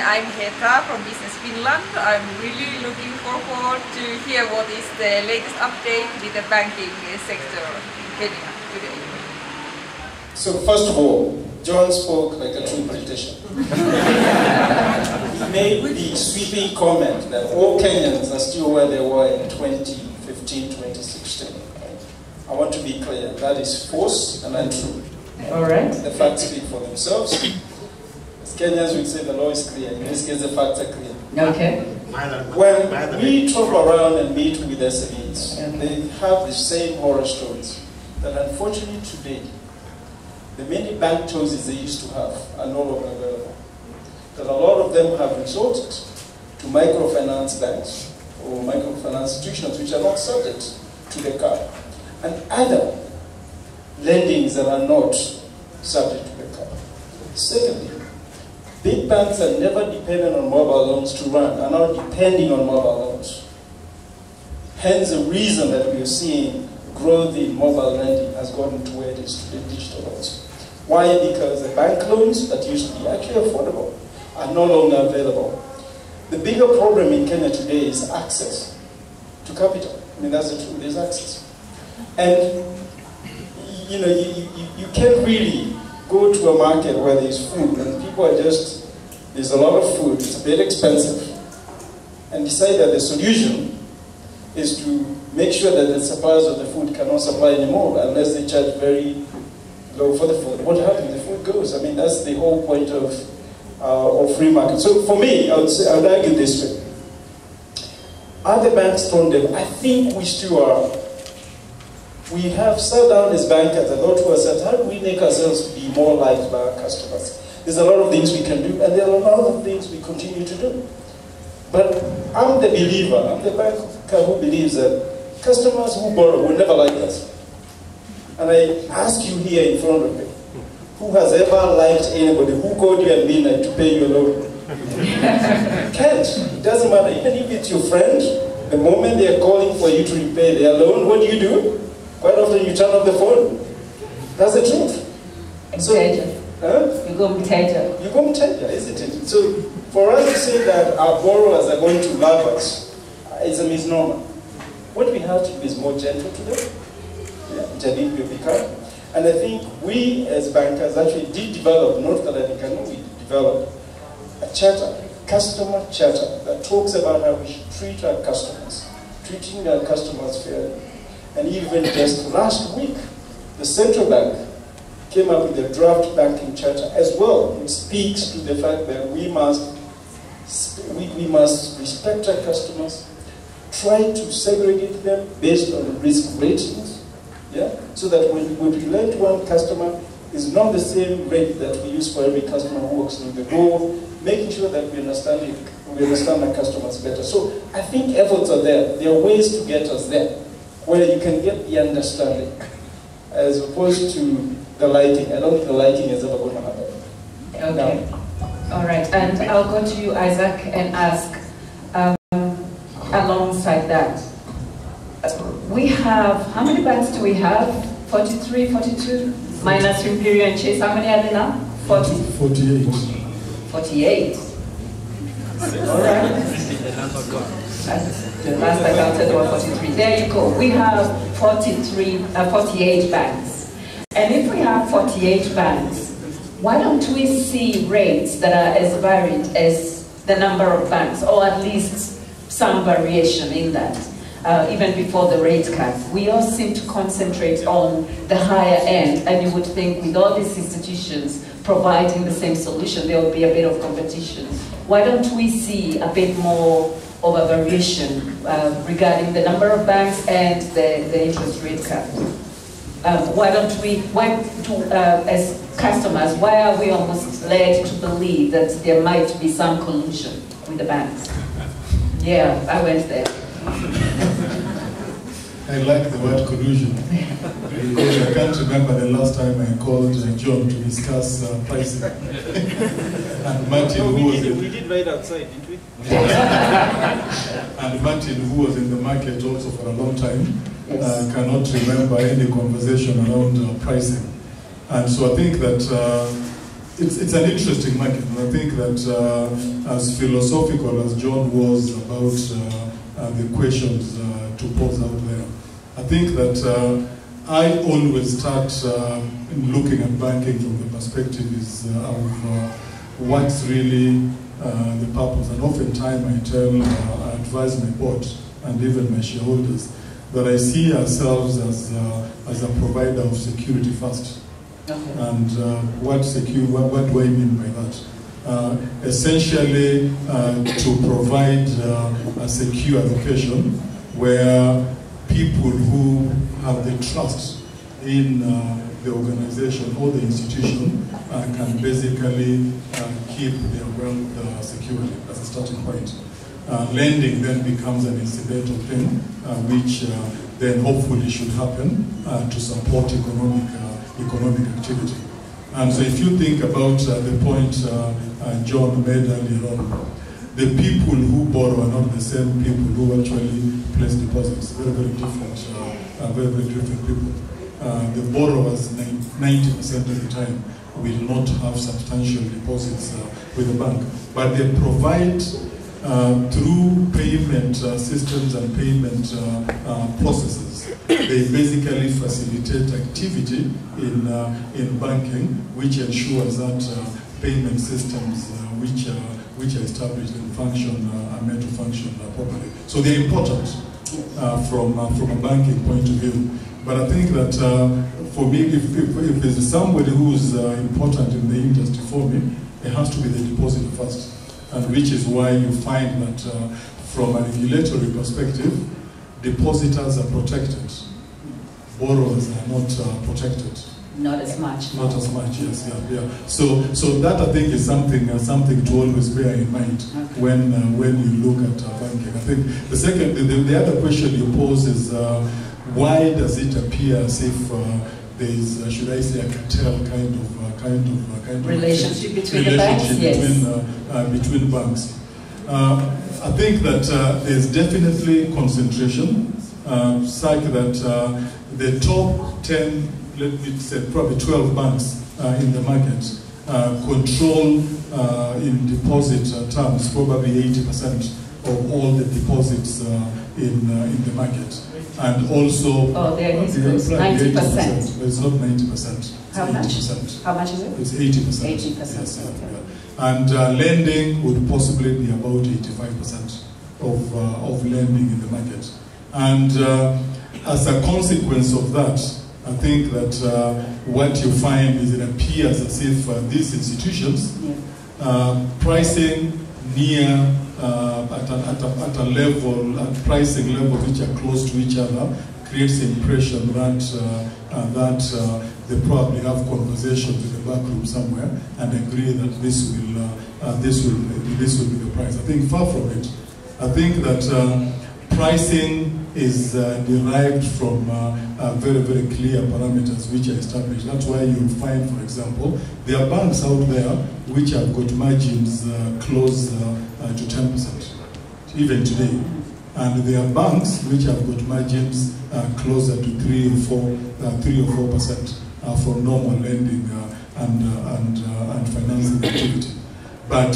I'm Heta from Business Finland. I'm really looking forward to hear what is the latest update with the banking sector in Kenya today. So first of all, John spoke like a true politician. He made the sweeping comment that all Kenyans are still where they were in 2015, 2016. I want to be clear, that is false and untrue. All right. The facts speak for themselves. Kenyans would say the law is clear. In this case, the facts are clear. Okay. When we travel around and meet with SMEs, they have the same horror stories that unfortunately today, the many bank choices they used to have are no longer available. That a lot of them have resorted to microfinance banks or microfinance institutions which are not subject to the cap, and other lendings that are not subject to the cap. Secondly, big banks are never dependent on mobile loans to run, are now depending on mobile loans. Hence the reason that we are seeing growth in mobile lending has gotten to where it is today, digital loans. Why? Because the bank loans that used to be actually affordable are no longer available. The bigger problem in Kenya today is access to capital. I mean, that's the truth, there's access. And you know, you can't really go to a market where there's food and people are just, there's a lot of food, it's a bit expensive, and decide that the solution is to make sure that the suppliers of the food cannot supply anymore unless they charge very low for the food. What happens? The food goes. I mean, that's the whole point of free market. So for me, I would argue this way. Are the banks tone deaf? I think we still are. We have sat down as bankers and thought to ourselves, how do we make ourselves be more liked by our customers? There's a lot of things we can do, and there are a lot of things we continue to do. But I'm the believer, I'm the banker who believes that customers who borrow will never like us. And I ask you here in front of me, who has ever liked anybody who called you at midnight to pay you a loan? Can't. It doesn't matter. Even if it's your friend, the moment they are calling for you to repay their loan, what do? Quite often you turn off the phone. That's the truth. So, you go mteja. You go mteja, isn't it? So for us to say that our borrowers are going to love us, it's a misnomer. What we have to do is more gentle to them. And I think we as bankers actually did develop, not that I think we developed a charter, customer charter, that talks about how we should treat our customers, treating our customers fairly. And even just last week, the central bank came up with a draft banking charter as well. It speaks to the fact that we must respect our customers, try to segregate them based on risk ratings, so that when we lend to one customer, it's not the same rate that we use for every customer who walks through the door, making sure that we understand our customers better. So I think efforts are there. There are ways to get us there, where you can get the understanding, as opposed to the liking. I don't think the liking is ever going to happen. Okay. All right. And I'll go to you, Isaac, and ask, alongside that, we have, how many banks do we have? 43, 42? Minus Imperial and Chase, how many are there now? 40? 48. 48. All right. The last I counted was 43. There you go. We have 48 banks. And if we have 48 banks, why don't we see rates that are as varied as the number of banks, or at least some variation in that, even before the rate cut? We all seem to concentrate on the higher end, and you would think with all these institutions providing the same solution, there would be a bit of competition. Why don't we see a bit more of a variation regarding the number of banks and the interest rate cut? Why don't we, as customers, why are we almost led to believe that there might be some collusion with the banks? Yeah, I went there. I like the word collusion because I can't remember the last time I called John to discuss pricing. And Martin, we did right outside, didn't we? And Martin, who was in the market also for a long time, cannot remember any conversation around pricing. And so I think that it's an interesting market, and I think that as philosophical as John was about the questions to pose out there, I think that I always start looking at banking from the perspective of what's really the purpose. And oftentimes I advise my board and even my shareholders that I see ourselves as a provider of security first. Okay. And what do I mean by that? Essentially, to provide a secure location where people who have the trust in the organization or the institution can basically keep their wealth securely as a starting point. Lending then becomes an incidental thing, which then hopefully should happen to support economic activity. And so if you think about the point John made earlier on, the people who borrow are not the same people who actually place deposits. Very, very different people. The borrowers 90% of the time will not have substantial deposits with the bank, but they provide through payment systems and payment processes. They basically facilitate activity in banking, which ensures that payment systems which are established and function are meant to function properly. So they're important from a banking point of view. But I think that for me, if there's somebody who's important in the industry for me, it has to be the depositor first. And which is why you find that from a regulatory perspective, depositors are protected. Borrowers are not protected. Not as much. Not as much, yes, yeah. So that I think is something to always bear in mind when you look at banking. I think the other question you pose is why does it appear as if there is, should I say, a cartel kind of relationship between the banks? Between banks. I think that there's definitely concentration, such that the top 10, let me say probably 12 banks in the market control in deposit terms probably 80% of all the deposits in the market. And also, there is 90%. It's not 90%. How much? 80%. How much is it? It's 80%. 80%. Yes, okay. And lending would possibly be about 85% of lending in the market. And as a consequence of that, I think that what you find is it appears as if these institutions pricing near at a level, at pricing levels which are close to each other, creates the impression that they probably have conversations in the back room somewhere and agree that this will be the price. I think far from it. I think that pricing is derived from very, very clear parameters which are established. That's why you'll find, for example, there are banks out there which have got margins close to 10%, even today. And there are banks which have got margins closer to 3 or 4% for normal lending and financing activity. But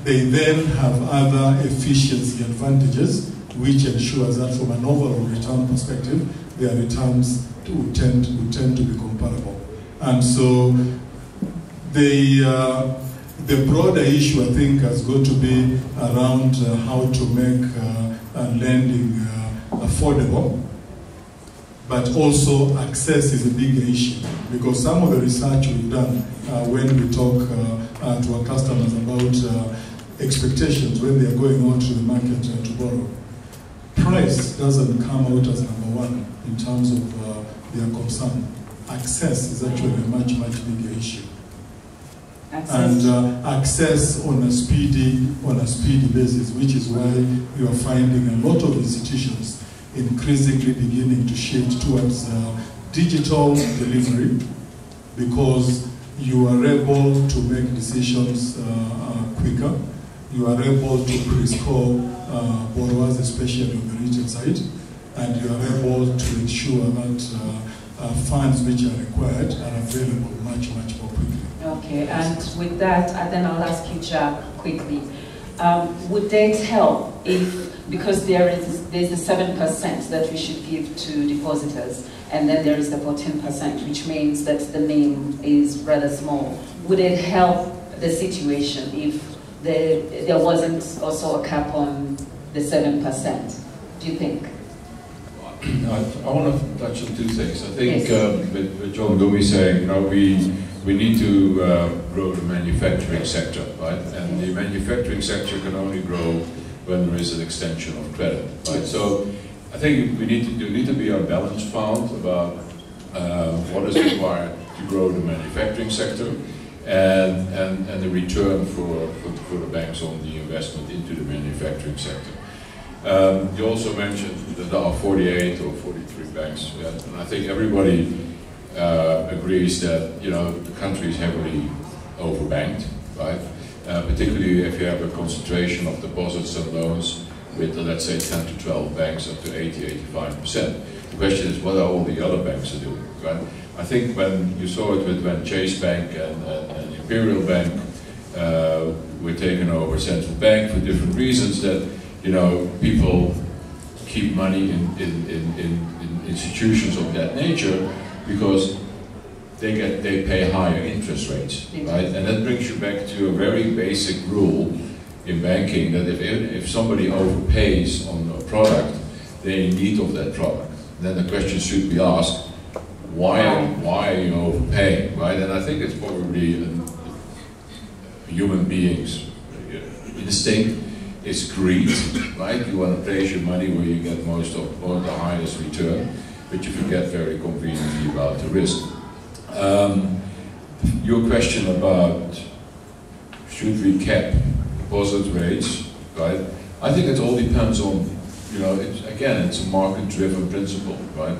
they then have other efficiency advantages which ensures that from an overall return perspective, their returns would tend to be comparable. And so the broader issue, I think, has got to be around how to make lending affordable, but also access is a bigger issue, because some of the research we've done when we talk to our customers about expectations when they are going out to the market to borrow, price doesn't come out as number one in terms of their concern. Access is actually a much, much bigger issue. and access on a speedy basis, which is why you are finding a lot of institutions increasingly beginning to shift towards digital delivery, because you are able to make decisions quicker, you are able to pre-score borrowers, especially on the retail side, and you are able to ensure that funds which are required are available much more quickly. Okay, and with that, and then I'll ask you, JAAP, quickly. Would it help if, because there's the 7% that we should give to depositors, and then there is the 14%, which means that the name is rather small. Would it help the situation if there wasn't also a cap on the 7%? Do you think? I want to touch on two things. I think with John Louis saying, we need to grow the manufacturing sector, right? And the manufacturing sector can only grow when there is an extension of credit, right? So I think we need to be a balanced found about what is required to grow the manufacturing sector and the return for the banks on the investment into the manufacturing sector. You also mentioned that there are 48 or 43 banks, and I think everybody agrees that the country is heavily overbanked, right? Particularly if you have a concentration of deposits and loans with, let's say, 10 to 12 banks up to 80–85%. The question is, what are all the other banks are doing, right? I think when you saw it when Chase Bank and Imperial Bank were taken over Central Bank for different reasons, that people keep money in institutions of that nature because they pay higher interest rates, right? And that brings you back to a very basic rule in banking, that if somebody overpays on a product, they're in need of that product. Then the question should be asked, why are you overpaying, right? And I think it's probably a human being's instinct. It's greed, right? You want to place your money where you get the highest return, but you forget very conveniently about the risk. Your question about should we cap deposit rates, right? I think it all depends on, it's a market-driven principle, right?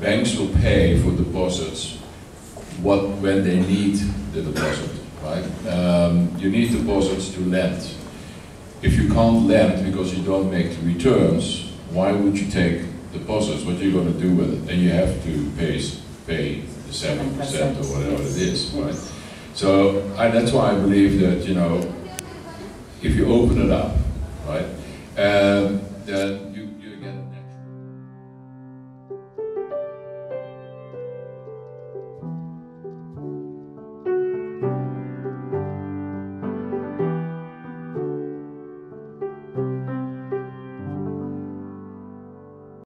Banks will pay for deposits when they need the deposit, right? You need deposits to lend. If you can't lend because you don't make the returns, why would you take deposits? What are you going to do with it? And you have to pay the 7% or whatever it is, right? So that's why I believe that, if you open it up, right,